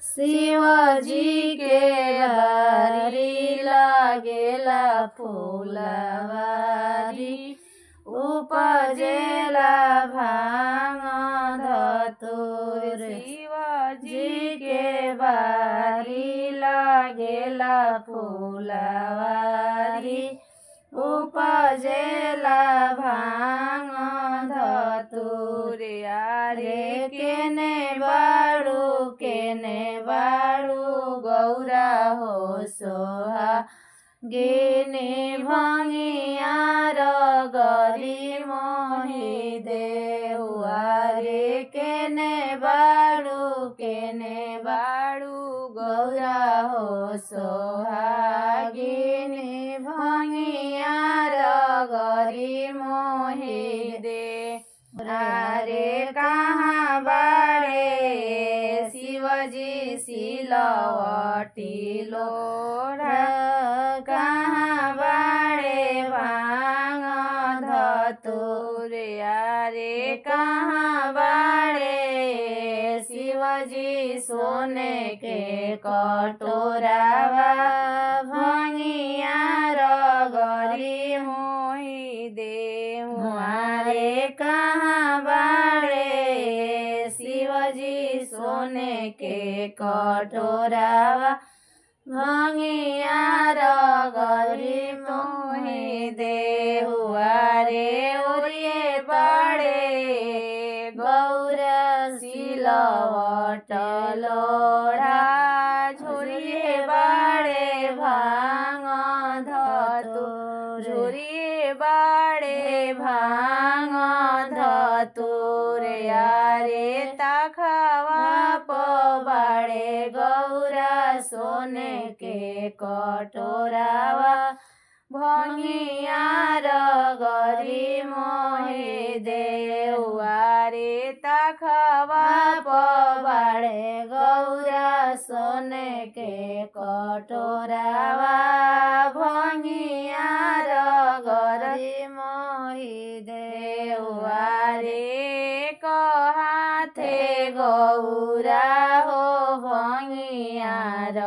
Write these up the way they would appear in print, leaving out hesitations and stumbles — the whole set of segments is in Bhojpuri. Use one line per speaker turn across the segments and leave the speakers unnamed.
शिवजी के बारी लागेला फुलवारी उपजेला भाङ धतुर। शिवजी के बारी लागेला फुलवारी उपजेला भाङ धतुर। यारे केने बाडू गौरा हो सोहा गिनी भङ्गिया र गरी मोहि देउवारे केने बाडू गौरा हो सोहागिनी भङ्गिया र गरी मोहि दे। रे कहाँ बाडे शिवजी सिलवटी लोढा कहाँ बाडे भाङ धतुर। यारे कहाँ बाडे शिवजी सोने के कटोरावा भङ्गिया र गरी मोहि देउवारे कहाँ बाडे शिवजी सोने के कटोरावा भङ्गिया र गरी मोहि देउवारे। ओरिए बाडे गौरा सिलवट लोढा झोरिए बाडे भाङ धतुर। झोरिए बाडे भाङ धतुर। यारे ताखवा बाडे गौरा सोने के कटोरावा भङ्गिया र गरी मोहि देउवारे ताखवा बाडे गौरा सोने के कटोरावा भङ्गिया र गरी मोहि देउवारे। हाथे गौरा हो भङ्गिया र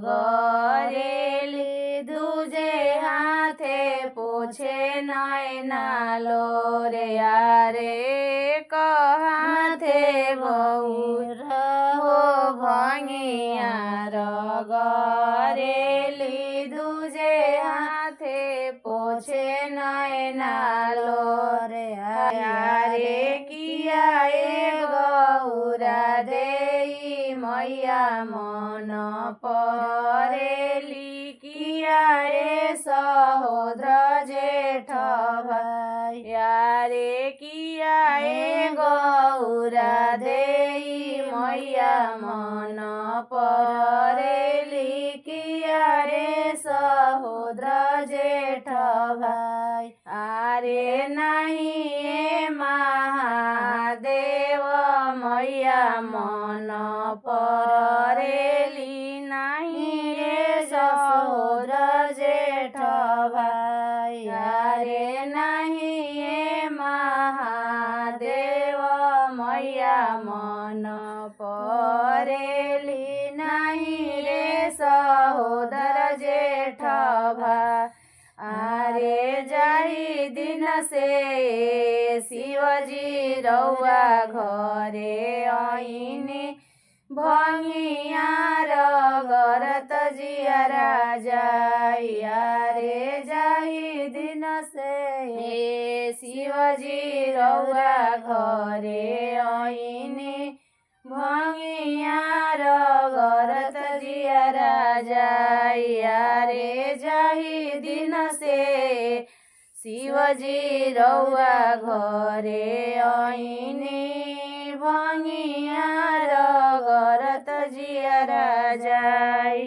गरेली दुजे हाथे पोछे नैना लोरे। यारे हाथे गौरा हो भङ्गिया र गरेली दुजे हाथे पोछे नैना लोरे। यारे किया गौरा देई मैया मन परेली किया सहोदर जेठ भाइ। यारे किया गौरा देई मैया मन परेली किया सहोदर जेठ भाइ। आरे नाही महादेव मैया मन परेली नाही सहोदर जेठ भाइ। यारे नाही महादेव मैया मन परेली नाही सहोदर जेठ भाइ। आरे जाई दिन से शिवजी रौआ घरे ऐनी भङ्गिया र गरत जियारा जाई। यारे जाई दिन से शिवजी रौआ घरे ऐनी भङ्गिया र गरत जियारा जाई। यारे जाई दिन से शिवजी रौआ घरे ऐनी भङ्गिया र गरत जियारा जाई।